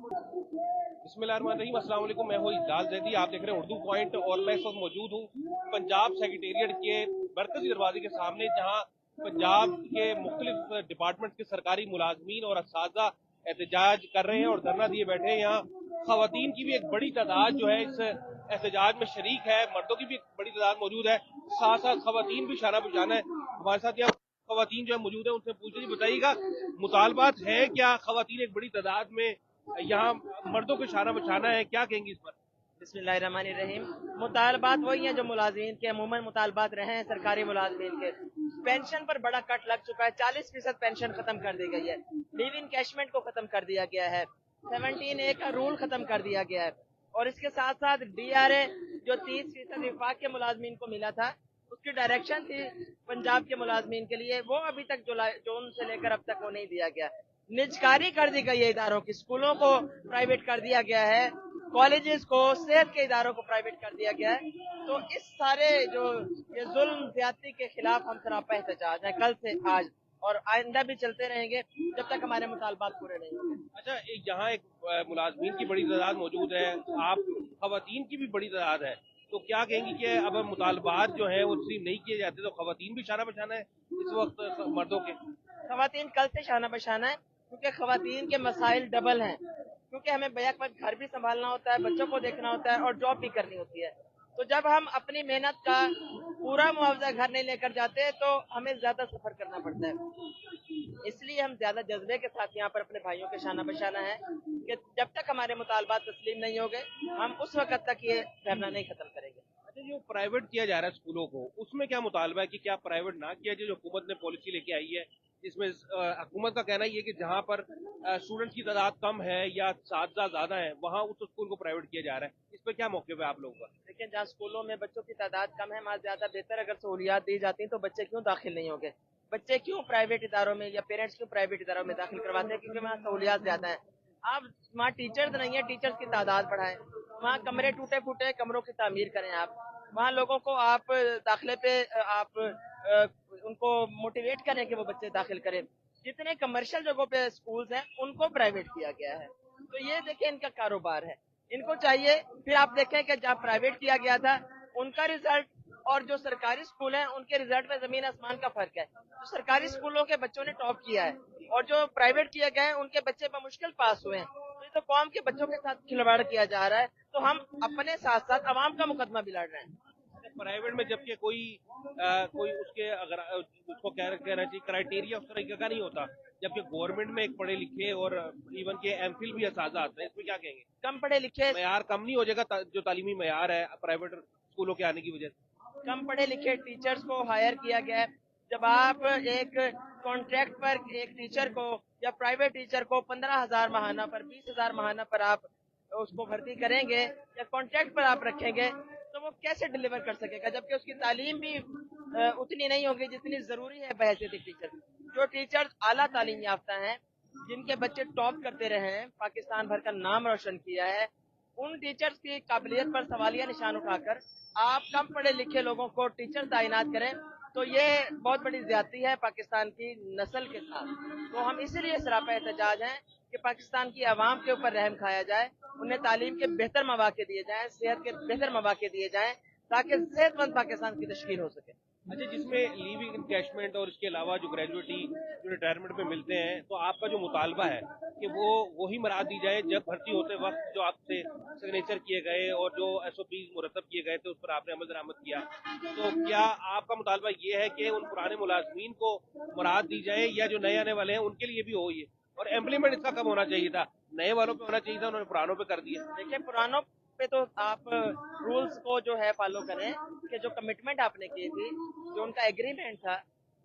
बिस्मिल्लाहिर्रहमानिर्रहीम, अस्सलाम वालेकुम। मैं हूँ इजलाल जैदी, आप देख रहे हैं उर्दू पॉइंट और मैं इस वक्त मौजूद हूँ पंजाब सेक्रेटेरिएट के मरकजी दरवाजे के सामने, जहाँ पंजाब के मुख्तलिफ डिपार्टमेंट के सरकारी मुलाजमीन और असातिज़ा एहतजाज कर रहे हैं और धरना दिए बैठे हैं। यहाँ खवातीन की भी एक बड़ी तादाद जो है इस एहतजाज में शरीक है, मर्दों की भी एक बड़ी तादाद मौजूद है, साथ साथ खवातीन भी शाना बशाना है। हमारे साथ यहाँ खवातीन जो है मौजूद है, उनसे पूछ लीजिए, बताइएगा मुतालबात है क्या? खवातीन एक बड़ी तादाद में यहाँ मर्दों को शाना बचाना है, क्या कहेंगी इस पर? बिस्मिल्लाहिर्रहमानिर्रहीम। मुतालबात वही हैं जो मुलाजमीन के अमूमन मुतालबात रहे हैं। सरकारी मुलाजमीन के पेंशन पर बड़ा कट लग चुका है। 40% पेंशन खत्म कर दी गई है। लिव इन कैशमेंट को खत्म कर दिया गया है। 17A का रूल खत्म कर दिया गया है। और इसके साथ साथ DRA जो 30% विफाक के मुलाजमीन को मिला था, उसकी डायरेक्शन थी पंजाब के मुलाजमीन के लिए, वो अभी तक जून से लेकर अब तक वो नहीं दिया गया। निजकारी कर दी गई है इदारों की, स्कूलों को प्राइवेट कर दिया गया है, कॉलेजेस को, सेहत के इदारों को प्राइवेट कर दिया गया है। तो इस सारे जो ये जुल्म ज्यादती के खिलाफ हम सरापा एहतजाज है कल से आज, और आइंदा भी चलते रहेंगे जब तक हमारे मुतालबात पूरे नहीं होंगे। अच्छा, यहाँ एक मुलाजमीन की बड़ी तादाद मौजूद है, आप खवातीन की भी बड़ी तादाद है, तो क्या कहेंगी कि अब मुतालबात जो है वो तस्लीम नहीं किए जाते तो खवातीन भी शाना बशाना है इस वक्त मर्दों के? खवातीन कल से शाना बशाना है, क्योंकि खवातीन के मसाइल डबल हैं। क्योंकि हमें बैक वक्त घर भी संभालना होता है, बच्चों को देखना होता है और जॉब भी करनी होती है। तो जब हम अपनी मेहनत का पूरा मुआवजा घर नहीं लेकर जाते तो हमें ज्यादा सफर करना पड़ता है। इसलिए हम ज्यादा जज्बे के साथ यहाँ पर अपने भाइयों के शाना बशाना है कि जब तक हमारे मुतालबात तस्लीम नहीं हो गए, हम उस वक्त तक ये धरना नहीं खत्म करेंगे। अच्छा, जो प्राइवेट किया जा रहा है स्कूलों को, उसमें क्या मुतालबा है कि क्या प्राइवेट ना किया जाए? जो हुकूमत ने पॉलिसी लेके आई है, इसमें हुकूमत का कहना ये है कि जहाँ पर स्टूडेंट्स की तादाद कम है या साथीज़ा ज्यादा है, वहाँ उस स्कूल को प्राइवेट किया जा रहा है। इस पर क्या मौके पे आप लोगों का? लेकिन जहाँ स्कूलों में बच्चों की तादाद कम है, वहाँ ज्यादा बेहतर अगर सहूलियात दी जाती तो बच्चे क्यों दाखिल नहीं होंगे? बच्चे क्यों प्राइवेट इदारों में या पेरेंट्स क्यों प्राइवेट इदारों में दाखिल करवाते हैं? क्योंकि वहाँ सहूलियात ज्यादा है। आप वहाँ टीचर्स नहीं है, टीचर्स की तादाद बढ़ाएं। वहाँ कमरे टूटे फूटे कमरों की तामीर करें। आप वहाँ लोगों को आप दाखिले पे आप उनको मोटिवेट करें कि वो बच्चे दाखिल करें। जितने कमर्शियल जगहों पे स्कूल्स हैं उनको प्राइवेट किया गया है। तो ये देखिए इनका कारोबार है, इनको चाहिए। फिर आप देखें कि जहाँ प्राइवेट किया गया था उनका रिजल्ट और जो सरकारी स्कूल हैं उनके रिजल्ट में जमीन आसमान का फर्क है। तो सरकारी स्कूलों के बच्चों ने टॉप किया है और जो प्राइवेट किए गए हैं उनके बच्चे बमुश्किल पास हुए हैं। तो ये तो कौम के बच्चों के साथ खिलवाड़ किया जा रहा है। तो हम अपने साथ साथ अवाम का मुकदमा भी लड़ रहे हैं। प्राइवेट में जबकि कोई उसके अगर उसको कहना चाहिए क्राइटेरिया उस तरीके का नहीं होता, जबकि गवर्नमेंट में एक पढ़े लिखे और इवन के एमफिल भी असातिज़ा आते हैं, इसमें क्या कहेंगे? कम पढ़े लिखे मयार कम नहीं हो जाएगा जो तालीमी मयार है प्राइवेट स्कूलों के आने की वजह से? कम पढ़े लिखे टीचर्स को हायर किया गया है। जब आप एक कॉन्ट्रैक्ट पर एक टीचर को या प्राइवेट टीचर को 15,000 महाना पर, 20,000 महाना पर आप उसको भर्ती करेंगे या कॉन्ट्रैक्ट पर आप रखेंगे, तो वो कैसे डिलीवर कर सकेगा? जबकि उसकी तालीम भी उतनी नहीं होगी जितनी जरूरी है बहैसियत टीचर। जो टीचर्स आला तालीम याफ्ता हैं, जिनके बच्चे टॉप करते रहे हैं, पाकिस्तान भर का नाम रोशन किया है, उन टीचर्स की काबिलियत पर सवालिया निशान उठाकर आप कम पढ़े लिखे लोगों को टीचर तैनात करें, तो ये बहुत बड़ी ज्यादती है पाकिस्तान की नस्ल के साथ। तो हम इसीलिए सरापा एहतजाज हैं कि पाकिस्तान की आवाम के ऊपर रहम खाया जाए, उन्हें तालीम के बेहतर मौके दिए जाएं, सेहत के बेहतर मौके दिए जाएं, ताकि सेहतमंद पाकिस्तान की तश्कील हो सके। अच्छा, जिसमें लीव इनकैशमेंट और इसके अलावा जो ग्रेजुएटी जो रिटायरमेंट पे मिलते हैं, तो आपका जो मुतालबा है कि वो वही मराद दी जाए जब भर्ती होते वक्त जो आपसे सिग्नेचर किए गए और जो SOPs मुरतब किए गए थे उस पर आपने अमल दरामद किया, तो क्या आपका मुतालबा ये है कि उन पुराने मुलाजमीन को मराद दी जाए या जो नए आने वाले हैं उनके लिए भी हो ये? और इम्प्लीमेंट इसका कब होना चाहिए था? नए वालों पे होना चाहिए था, उन्होंने पुरानों पे कर दिया। देखिए, पुरानों पे तो आप रूल्स को जो है फॉलो करें कि जो कमिटमेंट आपने की थी, जो उनका एग्रीमेंट था,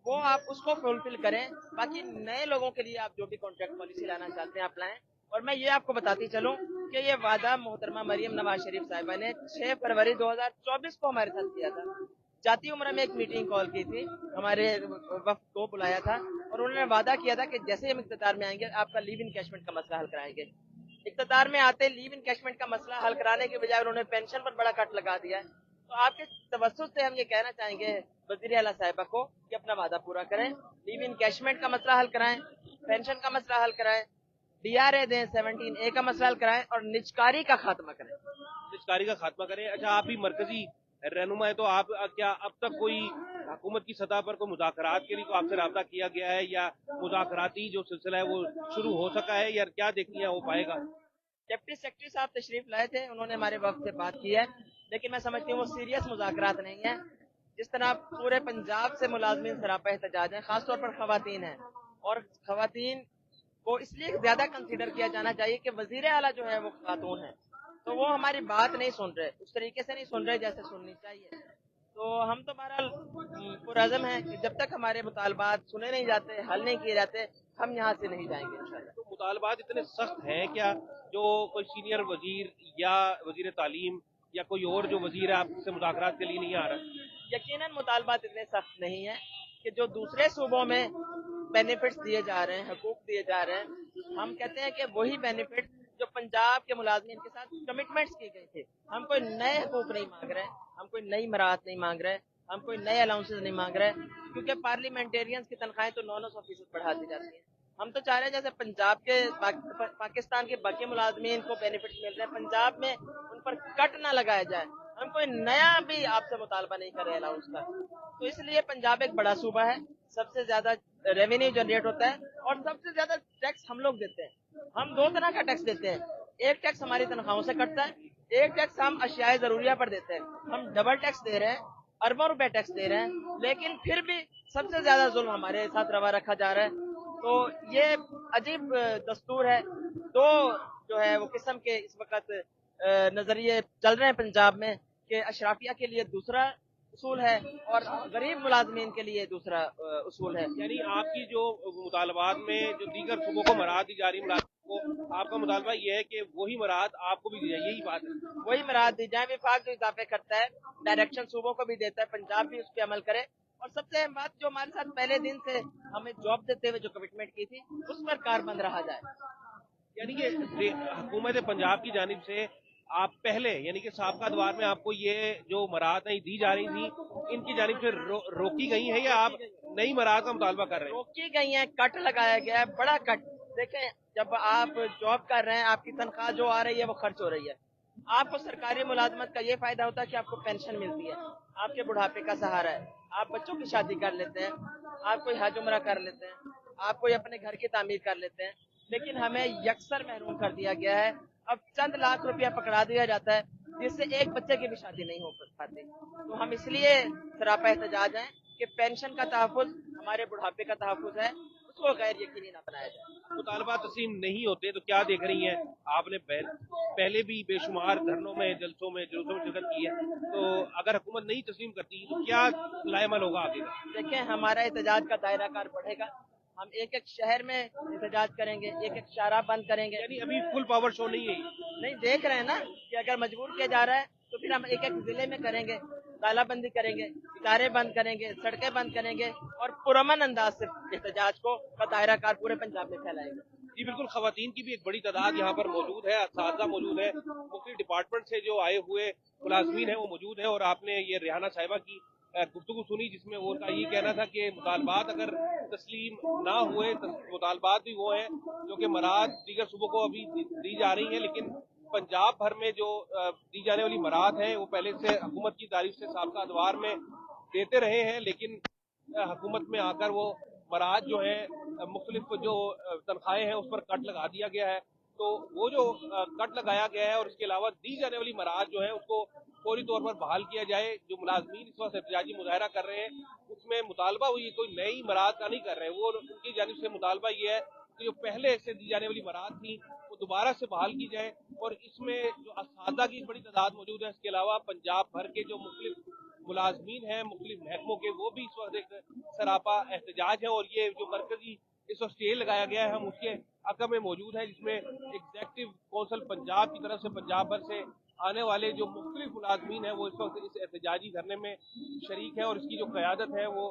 वो आप उसको फुलफिल करें। बाकी नए लोगों के लिए आप जो भी कॉन्ट्रैक्ट पॉलिसी लाना चाहते हैं आप लाएं। और मैं ये आपको बताती चलूं कि ये वादा मोहतरमा मरियम नवाज शरीफ साहिबा ने 6 फरवरी 2024 को हमारे साथ किया था। जाती उम्र में एक मीटिंग कॉल की थी, हमारे वफ्द को बुलाया था और उन्होंने वादा किया था कि जैसे हम इख्तियार में आएंगे आपका लीव इनकैशमेंट का मसला हल कराएंगे। इख्तियार में आते लीव इनकैशमेंट का मसला हल कराने के बजाय उन्होंने पेंशन पर बड़ा कट लगा दिया है। तो आपके तवज्जुह से हम ये कहना चाहेंगे वज़ीर आला साहिबा को कि अपना वादा पूरा करें, लीव इनकैशमेंट का मसला हल कराएं, पेंशन का मसला हल कराएं, DRA दें, 17A का मसला हल कराएं और निजकारी का खात्मा करें। निजकारी का खात्मा करें। अच्छा, आप भी मरकजी रहनुमा है, तो आप क्या अब तक कोई हुकूमत की सतह पर कोई मुज़ाकरात के लिए को आपसे रब्ता किया गया है, या मुज़ाकराती जो सिलसिला है वो शुरू हो सका है, या क्या देखती हैं हो पाएगा? डिप्टी सेक्रेटरी साहब तशरीफ लाए थे, उन्होंने हमारे वक्त से बात की है, लेकिन मैं समझती हूँ वो सीरियस मुज़ाकरात नहीं है। जिस तरह पूरे पंजाब से मुलाजमीन सरापा एहतजाज हैं, खासतौर पर खवातीन हैं, और खवातीन को इसलिए ज्यादा कंसीडर किया जाना चाहिए कि वजीर आला जो है वो खातून है, तो वो हमारी बात नहीं सुन रहे, उस तरीके से नहीं सुन रहे जैसे सुननी चाहिए। तो हम तो बहरहाल पुरअज़म हैं कि जब तक हमारे मुतालबात सुने नहीं जाते, हल नहीं किए जाते, हम यहाँ से नहीं जाएंगे इंशाल्लाह। तो मुतालबात इतने सख्त हैं क्या, जो कोई सीनियर वजीर या वजीर तालीम या कोई और जो वजीर है आपसे मुज़ाकरात के लिए नहीं आ रहा? यकीनन मुतालबात इतने सख्त नहीं है कि जो दूसरे सूबों में बेनिफिट्स दिए जा रहे हैं, हकूक दिए जा रहे हैं, हम कहते हैं कि वही बेनिफिट जो पंजाब के मुलाजमीन के साथ कमिटमेंट्स की गई थी। हम कोई नए हकूक नहीं मांग रहे, हम कोई नई मराहत नहीं मांग रहे, हम कोई नए अलाउंसेस नहीं मांग रहे, क्योंकि पार्लियामेंटेरियंस की तनख्वाहें तो 900% बढ़ा दी जाती हैं। हम तो चाह रहे हैं जैसे पंजाब के पाकिस्तान के बाकी मुलाजमीन को बेनिफिट्स मिल रहे हैं, पंजाब में उन पर कट ना लगाया जाए। हम कोई नया भी आपसे मुतालबा नहीं कर रहे अलाउंस का। तो इसलिए पंजाब एक बड़ा सूबा है, सबसे ज्यादा रेवेन्यू जनरेट होता है और सबसे ज्यादा टैक्स हम लोग देते हैं। हम दो तरह का टैक्स देते हैं, एक टैक्स हमारी तनख्वाहों से कटता है, एक टैक्स हम अशियाए जरूरिया पर देते हैं। हम डबल टैक्स दे रहे हैं, अरबों रुपए टैक्स दे रहे हैं, लेकिन फिर भी सबसे ज्यादा जुल्म हमारे साथ रवा रखा जा रहा है। तो ये अजीब दस्तूर है। दो जो है वो किस्म के इस वक्त नजरिए चल रहे हैं पंजाब में कि अशराफिया के लिए दूसरा उसूल है और गरीब मुलाजमीन के लिए दूसरा उसूल है। यानी आपकी जो मुतालबात में जो दीगर सूबों को मराहत दी जा रही मुलाजमों को, आपका मुतालबा ये है कि वही मराहत आपको भी दी जाए, यही बात है? वही मराहत दी जाए। विभाग जो इजाफे करता है, डायरेक्शन सूबों को भी देता है, पंजाब भी उस पर अमल करे। और सबसे अहम बात, जो हमारे साथ पहले दिन से हमें जॉब देते हुए जो कमिटमेंट की थी, उस पर कारबंद रहा जाए। यानी कि हुकूमत पंजाब की जानिब से आप पहले, यानी कि साबका दौर में आपको ये जो मराहतें दी जा रही थी, इनकी जानिब से रोकी गई है, या आप नई मराहत का मुतालबा कर रहे हैं? रोकी गई है, कट लगाया गया है, बड़ा कट। देखें, जब आप जॉब कर रहे हैं, आपकी तनख्वाह जो आ रही है वो खर्च हो रही है। आपको सरकारी मुलाजमत का ये फायदा होता है कि आपको पेंशन मिलती है, आपके बुढ़ापे का सहारा है, आप बच्चों की शादी कर लेते हैं, आप कोई हज उम्रा कर लेते हैं, आप कोई अपने घर की तामीर कर लेते हैं। लेकिन हमें यकसर महरूम कर दिया गया है। अब चंद लाख रुपया पकड़ा दिया जाता है, जिससे एक बच्चे की भी शादी नहीं हो पाती। तो हम इसलिए सरापा एहतजाज हैं कि पेंशन का तहफ़्फ़ुज़, हमारे बुढ़ापे का तहफ़्फ़ुज़ है, उसको गैर यकीनी ना बनाया जाए। मुतालबा तस्लीम नहीं होते तो क्या देख रही हैं? आपने पहले भी बेशुमार धरनों में, जलसों में, जुलूसों में शिरकत की है, तो अगर हुकूमत नहीं तस्लीम करती तो क्या लाएमल होगा आगे का? देखें, हमारा एहतजाज का दायरा कार बढ़ेगा। हम एक एक शहर में एहतजाज करेंगे, एक एक शारा बंद करेंगे। यानी अभी फुल पावर शो नहीं है? नहीं, देख रहे हैं ना कि अगर मजबूर किया जा रहा है तो फिर हम एक एक जिले में करेंगे, तालाबंदी करेंगे, इदारे बंद करेंगे, सड़कें बंद करेंगे और पुरअमन अंदाज से एहतजाज को का दायरा कार पूरे पंजाब में फैलाएंगे। जी बिल्कुल, खवातीन की भी एक बड़ी तादाद यहाँ पर मौजूद है, असातिज़ा मौजूद है, मुख्तलिफ डिपार्टमेंट से जो आए हुए मुलाजमीन है वो मौजूद है। और आपने ये रेहाना साहिबा की गुफ्तगू सुनी, जिसमें वो उनका ये कहना था कि मुतालबात अगर तस्लीम ना हुए, मुतालबात भी वो हैं जो कि मराहत दीगर सूबों को अभी दी जा रही है, लेकिन पंजाब भर में जो दी जाने वाली मराहत है वो पहले से हुकूमत की तारीफ से साबका अदवार में देते रहे हैं, लेकिन हुकूमत में आकर वो मराहत जो है मुख्तलिफ जो तनख्वाहें हैं उस पर कट लगा दिया गया है। तो वो जो कट लगाया गया है और इसके अलावा दी जाने वाली मराहत जो है उसको फौरी तौर पर बहाल किया जाए। जो मुलाजमीन इस वक्त एहतजाजी मुजाहरा कर रहे हैं उसमें मुतालबा हुई, कोई नई मराहत का नहीं कर रहे हैं, वो उनकी जानिब से मुतालबा ये है कि जो पहले से दी जाने वाली मराहत थी वो दोबारा से बहाल की जाए। और इसमें जो असातिज़ा की बड़ी तादाद मौजूद है, इसके अलावा पंजाब भर के जो मुख्तलिफ मुलाजमीन हैं मुख्तलिफ महकमों के, वो भी इस वक्त एक सरापा एहतजाज है। और ये जो मरकजी इस वक्त स्टेज लगाया गया है, हम उसके अकब में मौजूद है, जिसमें एग्जीक्यूटिव कौंसिल पंजाब की तरफ से पंजाब भर से आने वाले जो मुख्तलिफ मुलाजमीन हैं वो इस वक्त इस एहतजाजी धरने में शरीक है। और इसकी जो क़यादत है वो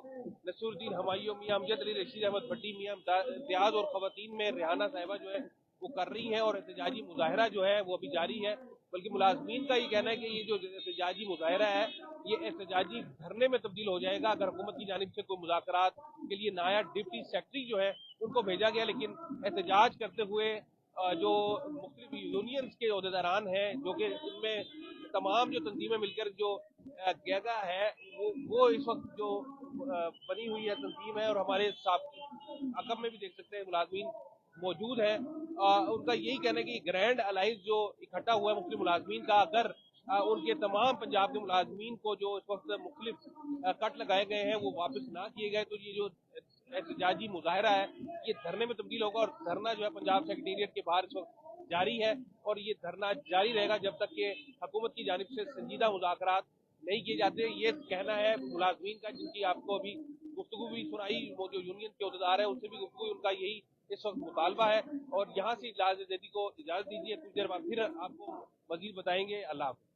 नसीरुद्दीन हमायूं, मियां अमजद अली, रशीद अहमद भट्टी, मियां इम्तियाज और ख़वातीन में रेहाना साहिबा जो है वो कर रही है। और एहतजाजी मुजाहरा जो है वो अभी जारी है, बल्कि मुलाजमीन का ये कहना है कि ये जो एहतजाजी मुजाहरा है ये एहतजाजी धरने में तब्दील हो जाएगा अगर हुकूमत की जानिब से कोई मुज़ाकरात के लिए नया डिप्टी सेक्रेटरी जो है उनको भेजा गया, लेकिन एहतजाज करते हुए जो मुख्तलिफ यूनियंस के अहदेदारान हैं, जो कि इनमें तमाम जो तंजीमें मिलकर जो गेगा है वो इस वक्त जो बनी हुई है तंजीम है, और हमारे अकब में भी देख सकते हैं मुलाजमीन मौजूद है। उनका यही कहना है कि ग्रैंड अलाइज जो इकट्ठा हुआ है मुख्तलिफ मुलाजमीन का, अगर उनके तमाम पंजाब के मुलाजमीन को जो इस वक्त मुख्तलिफ कट लगाए गए हैं वो वापस ना किए गए, तो ये जो एहतजाजी मुजाहरा है ये धरने में तब्दील होगा। और धरना जो है पंजाब सेक्रेटेरिएट के बाहर इस वक्त जारी है, और ये धरना जारी रहेगा जब तक कि हुकूमत की जानिब से संजीदा मुज़ाकरात नहीं किए जाते। ये कहना है मुलाजमीन का, जिनकी आपको अभी गुफ्तगू भी सुनाई, वो जो यूनियन के अहदेदार है उनसे भी गुफ्तगू, उनका यही इस वक्त मुतालबा है। और यहाँ से इजाज़त को इजाज़त दीजिए, कुछ देर बाद फिर आपको मजीद बताएंगे। अल्लाह हाफ़िज़।